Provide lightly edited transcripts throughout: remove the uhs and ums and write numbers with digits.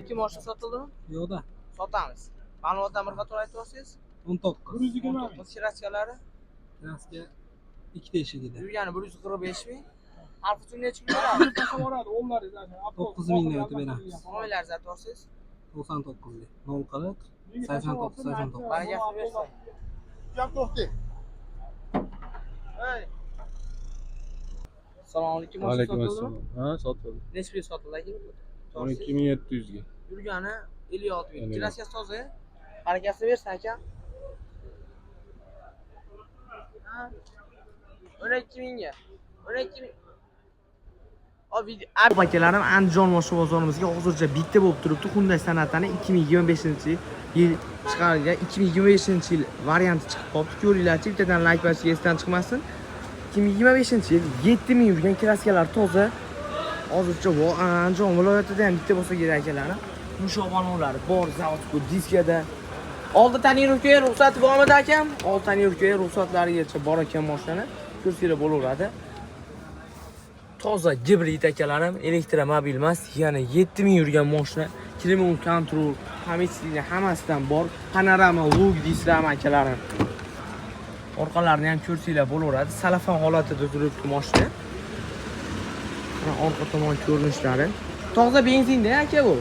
İki moshina sotuldimi? Yo'qda. Sotamiz. Ma'lumotdan bir qator aytib olsangiz? 19. 19 shiraskalari. Kraska 2 teshigida. Yurgani 145 ming. Har uchun necha pul beradi? 9 mingdan o'tib beramiz. Mo'ylar zat olsangiz? 99 lik. 0 qilib 89 89. Barakasini bersin. Gap to'xta. Hey. Assalomu alaykum. Alaykum assalom. Ha, sotildi. Necha pul sotildi aka? 12700 ga. Yurgani 56 ming. Kirasiz toza. Barakasini bersin aka. 12 mingga. 12 ming. Akalarim Andijon moshina bozorimizga hozircha bitta bo'lib turibdi. Hyundai Sonatani 2025-yil chiqarilgan 2025-yil varianti chiqib qolibdi. Ko'ringlarchi, bittadan like bosishga esdan chiqmasin. 2025-yil 7000 yurgan kraskalar toza. Hozircha Andijon viloyatida ham bitta bo'lsa kerak akalarim. Yumshoq balonlari bor, zavodga, diskada. Oldi tonirovkaga ruxsati bormidi akam? Oldi tonirovkaga ruxsatlarigacha bor ekan mashina. Ko'rsanglar bo'laveradi. Toza gibrid akalarim, elektromobil emas, yana 7000 yurgan mashina, klimat kontrol, hammasidagi hammasidan bor. Panorama lug dislam akalarim. Orqalarini ham ko'rsanglar bo'laveradi. Salafon holatida turibdi mashina. Mana orqa tomon ko'rinishlari. Toza benzinda aka bu.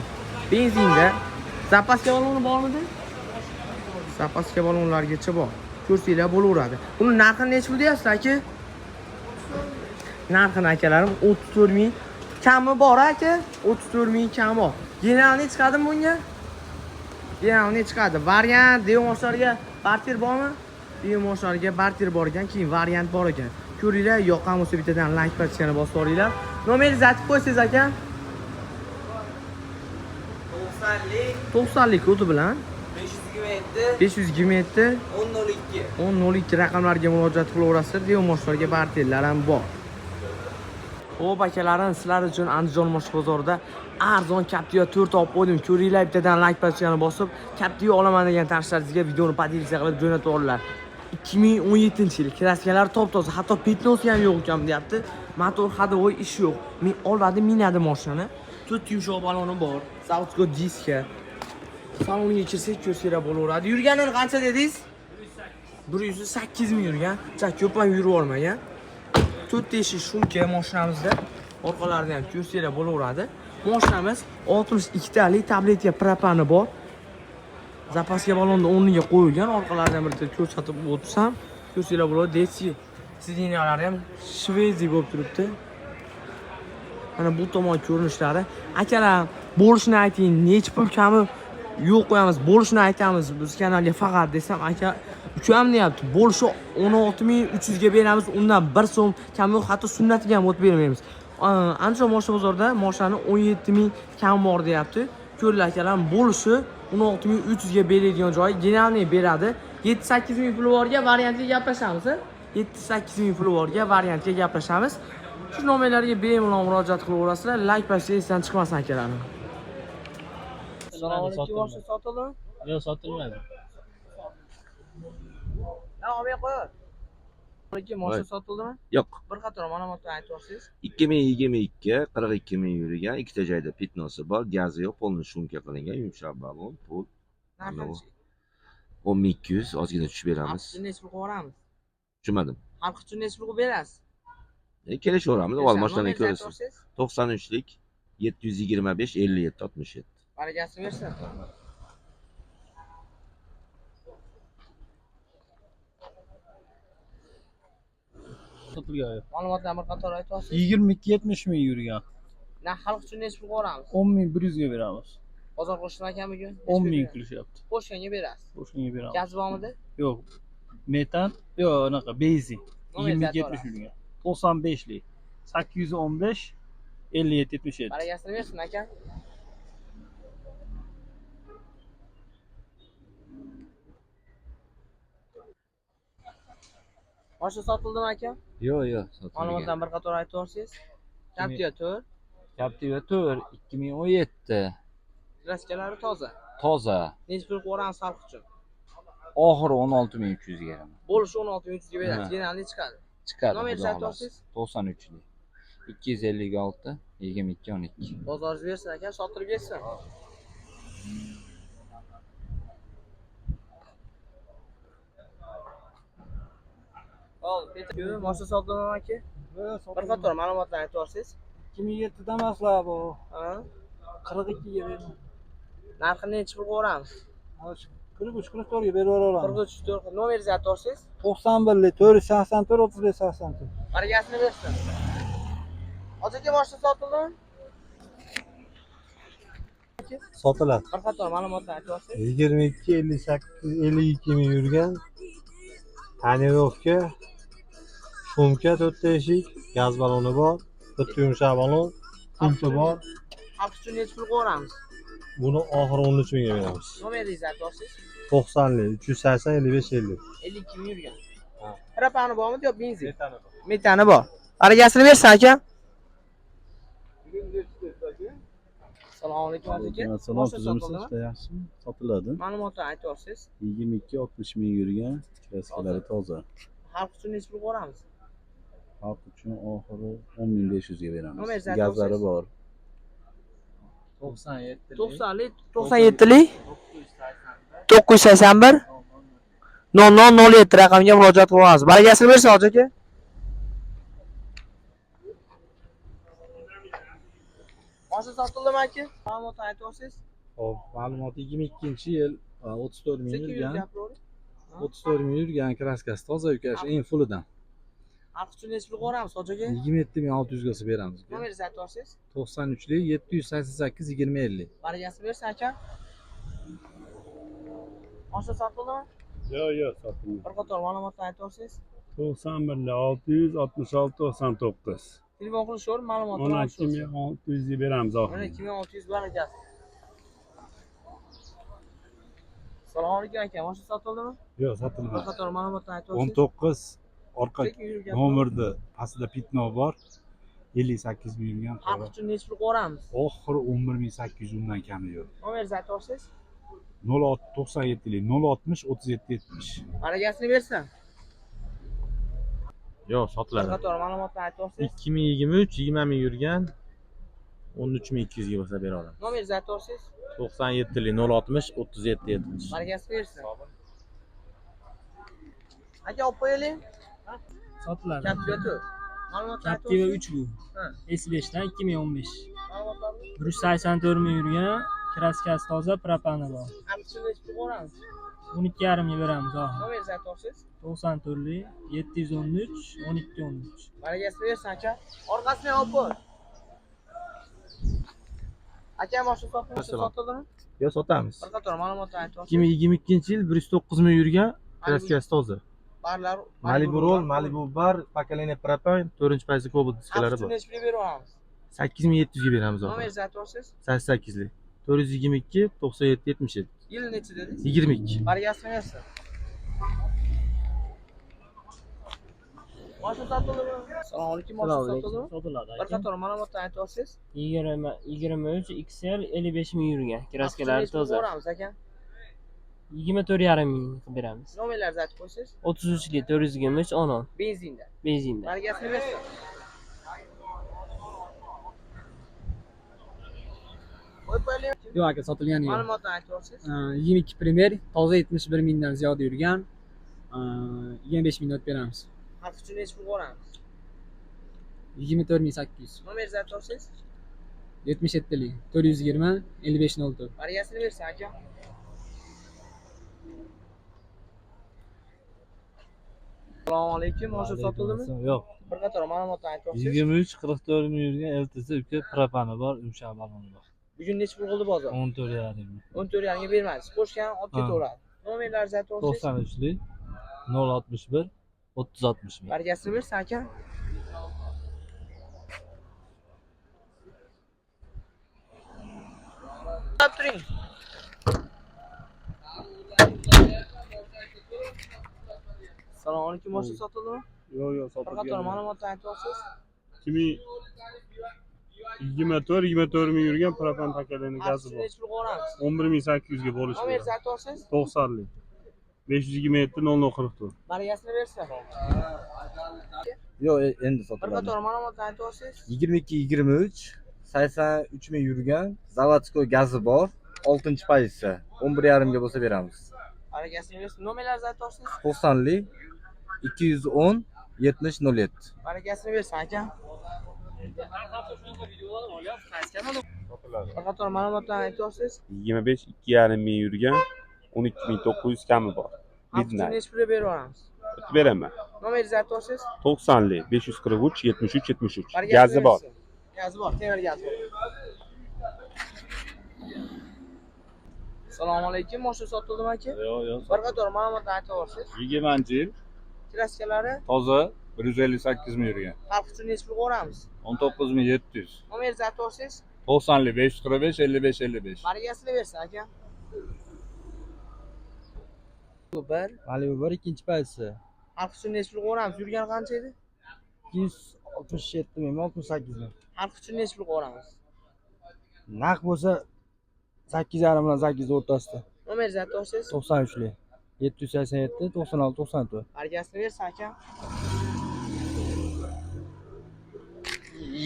Benzinda. Zapaska baloni bormidi? Zapaska balonlargacha bor. Ko'rsanglar bo'laveradi. Buni narxi necha pul deyapsiz aka? Narxini akalarim 34 ming. Kami bor aka, 34 ming kami bor. Generalni chiqadimi bunga? Generalni chiqadi. Variant demoshlarga barter bormi? Demoshlarga barter bor ekan, keyin variant bor ekan. Ko'ringlar, yoqqan bo'lsa bittadan like bosishni bosib olinglar. Nomeringizni aytib qo'ysangiz aka. 90lik kodi bilan 527 1002 raqamlarga murojaat qilaverasizlar. Demoshlarga barterlar ham bor. Xo'p akalarim, sizlar uchun Andijon moshina bozorida arzon Captiva 4 olib qo'ydim. Ko'ringlar, bittadan like bosishni bosib, Captiva olaman degan tanishlaringizga videoni podelitsiya qilib jo'natib olinglar. 2017-yil kraskalar top-toza, hatto petnosi ham yo'q ekan deyapti. Motor hadovoy ish yo'q. Men olmadim, minadi mashinani. 4 yumshoq baloni bor. Zavodga diska. Salonga kirsak ko'rsanglar bo'laveradi. Yurganini qancha dedingiz? 108 ming yurgan. Ko'p ham yurib olmagan. 4 teshik shumka mashinamizda. Orqalarini ham ko'rsanglar bo'laveradi. Mashinamiz 62 talik tabletka propani bor. Zapaska balonni o'rniga qo'yilgan. Orqalaridan bir ko'rsatib o'tsam, ko'rsanglar bo'ladi. Detsi sidinalari ham shvedzi bo'lib turibdi. Mana bu tomon ko'rinishlari. Akalar, bo'lishni ayting, necha pul kami yo'q qo'yamiz, bo'lishni aytamiz biz kanalga faqat desam, aka ucham deyapti. Bo'lishi 16300 ga beramiz, undan 1 so'm kam yo'q, hatto sunnatiga ham o'tib bermaymiz. Andijon moshina bozorida mashinani 17000 kam bor deyapti. Ko'rlar akalar, bo'lishi 16300 ga beradigan joyi generalni beradi. 7-8 ming puli borga variantga gaplashamiz. 7-8 ming puli borga variantga gaplashamiz. Shu nomerlarga bemalol murojaat qilaverasizlar. Like bosishdan esdan chiqmasin akalarim. Assalomu alaykum, moshina sotildimi? Yo'q, sotilmadi. Olmay qo'y. Moshina sotildimi? Yo'q. Bir qator ma'lumotlarni aytib olsangiz. 2022 42 ming yurgan, ikkita joyda petnosi bor, gazi yo'q, polni shumka qilingan, yumshoq balon, pul. Narxi 10200 ozgina tushib beramiz. Har necha pul qo'yamiz? Tushunmadim. Har uchun necha pul berasiz? Kelishaveramiz, avval mashinani ko'rasiz. 93lik 725 57 67. Barakasini bersin. Sotilgan. Ma'lumotlarni bir qator aytib olsangiz. 22-70 ming yurgan. Xalq uchun necha pul qo'yamiz? 10100 ga beramiz. Bozor qo'shma ekan bugun? 10 ming qilishyapti. Qo'shganga berasiz. Qo'shganga beramiz. Gaz bormidi? Yo'q. Metan, yo'q, anaqa benzin. 22-70 yurgan. 95lik. 815 57 77. Barakasini bersin aka. Mashina sotildimi aka? Yo'q, sotilmagan. Ma'lumotlarni bir qator aytib olsangiz. Captiva 4. Captiva 4 2017. Kraskalari toza. Toza. Necha pul qo'yamiz xalq uchun? Oxiri 16300 ga beraman. Bo'lishi 16300 ga berasiz. Generalni chiqadi. Chiqadi. Nomeringizni aytib olsangiz. 93lik 256 22 12. Bozoringiz bersin aka, sotirib bersin. Ol, Peter, mashina sotdimi aka? Bir qator ma'lumotlarni aytib o'rsiz. 2007'de masla bu. Ha? 42 'ga berdim. Narxini necha pulga o'ramiz? 43-44 ga berib yuboraman. 43 nomeringizni aytib o'rsiz. 91 484 35 84. Bargasini bersin. Hozirgi mashina sotildimi? Sotiladi. Bir qator ma'lumotlarni aytib o'rsiz. 22 58 52 ming yurgan. Tonirovka, shumka 4 teshik, gaz baloni bor, bitta yumshoq balon, pumpa bor. Xalq uchun necha pulga o'ramiz? Buni oxiri 13 mingga beramiz. Nomeringizni aytib o'rsiz. 90 380 55 50. 52 ming yurgan. Propani bormi yo benzin? Metani bor. Bargasini bersin aka. Assalomu alaykum aka. Salom, tuzimsiz, yaxshimi? Sotiladi. Ma'lumotlarni aytib o'rsiz. 22-60 ming yurgan, kraskalari toza. Xalq uchun necha pulga o'ramiz? Xalq uchun oxiri 10.500 ga beramiz. Nomeringizni Gazlari aytib bor. 90lik 97lik 981 0007 raqamga murojaat qilamiz. Bargasini bersin hoji aka. Mashina sotildimi aka? Ma'lumotni aytib o'rsiz. Hop, ma'lumot 22-yil 34 ming Sekin yurgan. gapiravering. 34 ming yurgan, kraskasi toza yukash, eng fulidan. Xalq uchun necha pulga o'ramiz hoji aka? 27600 ga beramiz. Nomeringizni aytib o'rsiz. 93lik 788 20 50. Bargasini bersin aka. Mashina sotildimi? Yo'q, sotilmadi. Bir qator ma'lumotlarni aytib o'rsiz. 91 666 99. Telefon qilishib ma'lumotni olib 12600 ga beramiz oxiri. 2600 baragasi. Assalomu alaykum aka, mashina sotildimi? Yo'q, Bir sotilmadi. qator ma'lumotlarni aytib o'rsiz. 19 orqa Sekin yurgan. nomerda pastida pitno bor. 58 ming yurgan. Xalq uchun necha pulga o'ramiz? Oxiri 11800 undan kami yo'q. Nomeringizni aytib o'rsiz. 0697lik 060 37 70. Baragasini bersin. Yo'q, Bir sotiladi. qator ma'lumotlarni aytib o'rsiz. 2023 20 ming yurgan 13200 ga bo'lsa bera olaman. Nomeringizni aytib o'rsiz. 97lik 060 37 70. Baragasini bersin. Aka olib qo'yaylik. Sotiladi. Kapyatu. Ma'lumotlarni aytib Captiva o'rsiz. 3 bu. Ha. S5 dan 2015. Ma'lumotlarni 184 ming yurgan, kraskasi toza, propani bor. xalq uchun necha pulga o'ramiz? 12,5 ga beramiz oxiri. Nomeringizni aytib o'rsiz. 94lik 713 1213. Baragasini bersin aka. Orqasini olib qo'y. Aka mashina sotildimi? Yo'q, sotamiz. Bir qator ma'lumotlarni aytib o'rsiz. 2022-yil 109 ming yurgan, kraskasi toza. Barlar Malibu Roll, Malibu Bar, Pokoleniya Propan, 4-payzi Cobalt diskalari Xalq uchun bor. necha pulga berib olamiz? 8700 ga beramiz oxiri. Nomeringizni aytib o'rsiz. 88lik 422 97 77. Yil necha dedingiz? 22. Baragasini bersin. Mashina sotildimi? Assalomu alaykum, mashina sotildimi? Sotiladi. Bir qator ma'lumotlarni aytib o'rsiz. 23 XL 55 ming yurgan, kraskalari Xalq uchun necha pulga toza. o'ramiz aka? 24,5 ming qilib beramiz. Nomeringizni aytib qo'ysiz. 33lik 423 10 Benzinda. benzinda. Baragasini bersin. Qo'yib qo'yaylik. Yo'q aka, sotilgani yo'q. Ma'lumotlarni aytib o'rsiz. 22 Premier toza 71 mingdan ziyod yurgan. 25 ming beramiz. Xalq uchun necha pulga o'ramiz? 24800. Nomeringizni aytib o'rsiz. 77lik 420 5504. Baragasini bersin aka. Assalomu alaykum, mashina sotildimi? Yo'q. Bir qator ma'lumotlarni aytib o'rsiz. 23 44 ming yurgan LTC uka propani bor, yumshoq baloni bor. Bugun necha pul qildi bozor? 14,5 ming. 14 ga bermaysiz. Qo'shgan olib ketaveradi. Nomeringizni aytib o'rsiz. 93lik 061 30 61. Bargasini bersin aka. Turing. Assalomu alaykum, mashina sotildimi? Yo'q, Bir qator sotilgan. ma'lumotlarni aytib o'rsiz. 24 ming yurgan propan pakalini gazi bor. Necha pul qo'ramiz? 11800 ga bo'lishi Nomeringizni kerak. aytib o'rsiz. 90lik 527 0044. Bargasini bersin. Yo'q, endi Bir sotiladi. qator ma'lumotlarni aytib o'rsiz. 22-23 83 ming yurgan, zavodskoy gazi bor. 6-chi pozitsiya. 11,5 ga bo'lsa beramiz. Barakasini bersin. Nomerlarni aytib olsangiz. 90lik 210 7007. Barakasini bersin aka. Bir qator ma'lumotlarni aytib olsangiz. 25 2,5 ming yurgan 12.900 kami bor. Hafta nechi pulga berib yuboramiz? O'tib beraman. Nomeringizni aytib olsangiz. 90lik 543 73 73. Barakasini Gazi bor. bersin. Gazi bor, temir gazi bor. Assalomu alaykum, mashina sotildimi aka? Yo'q. Bir qator ma'lumotlarni aytib olsangiz. 20-yil Klassikalari toza 158 ming yurgan. xalq uchun nechi pulga yuboramiz? 19700. Nomeringizni aytib olsangiz. 90lik 545 55 55. Barakasini bersin aka. Bir Malibu 1 ikkinchi pozitsiya. xalq uchun nechi pulga yuboramiz? Yurgani qancha edi? 267 ming, 68 ming. Xalq uchun nechi pulga yuboramiz? Naq bo'lsa 8,5 bilan 8 o'rtasida. Nomeringizni aytib olsangiz. 93 lik. 787 96 94. Barakasini bersin aka.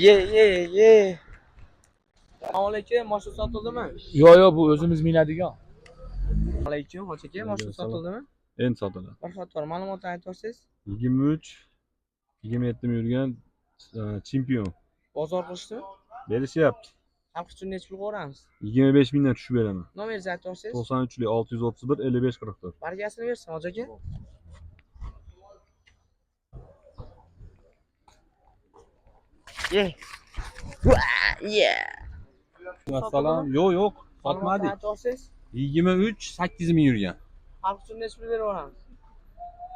Ye. Assalomu alaykum, mashina sotildimi? Yo'q, bu o'zimiz minadigan. Assalomu alaykum, hoji aka, mashina sotildimi? Endi sotiladi. Bir qator ma'lumotlarni aytib olsangiz. 23 27 ming yurgan chempion. Bozor qilishdimi? Berishyapti. Xalq uchun nechi pulga yuboramiz? 25 mingdan tushib beraman. Nomeringizni aytib olsangiz. 93 lik 631 55 44. Barakasini bersin, hoji aka. Assalom. Yo'q, Ma'lumotlarni sotmadik. aytib olsangiz. 23 8 ming yurgan. Xalq uchun nechi pul berib yuboramiz?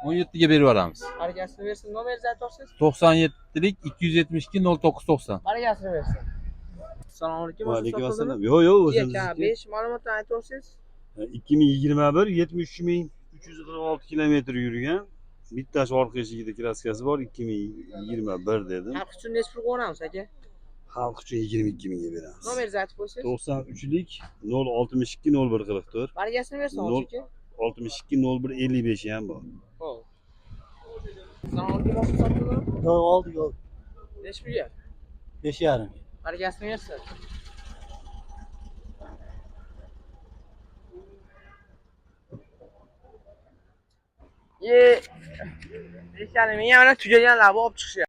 17 ga berib yuboramiz. Barakasini bersin, nomeringizni aytib olsangiz. 97 lik 272 0990. Barakasini bersin. Assalomu alaykum, Vaalaykum mashina assalom. sotildimi? Yo'q, Aka, o'zimizniki. 5 ma'lumotlarni aytib olsangiz. 2021 7346 kilometr yurgan. Bittasi orqa eshigida kraskasi bor, 2021 dedim. Xalq uchun nechi pulga yuboramiz aka? Xalq uchun 22 mingga beramiz. Nomeringizni aytib qo'ysangiz. 93 lik 062 0144. Barakasini bersin, hoji aka. 62 01 55 ham bor. Ho'p. Assalomu alaykum, mashina sotildimi? Yo'q, oldik. Nechi pulga? 5,5. Barakasini bersin. Ye. Eshitganim, yana tugaganlar olib chiqishyapti.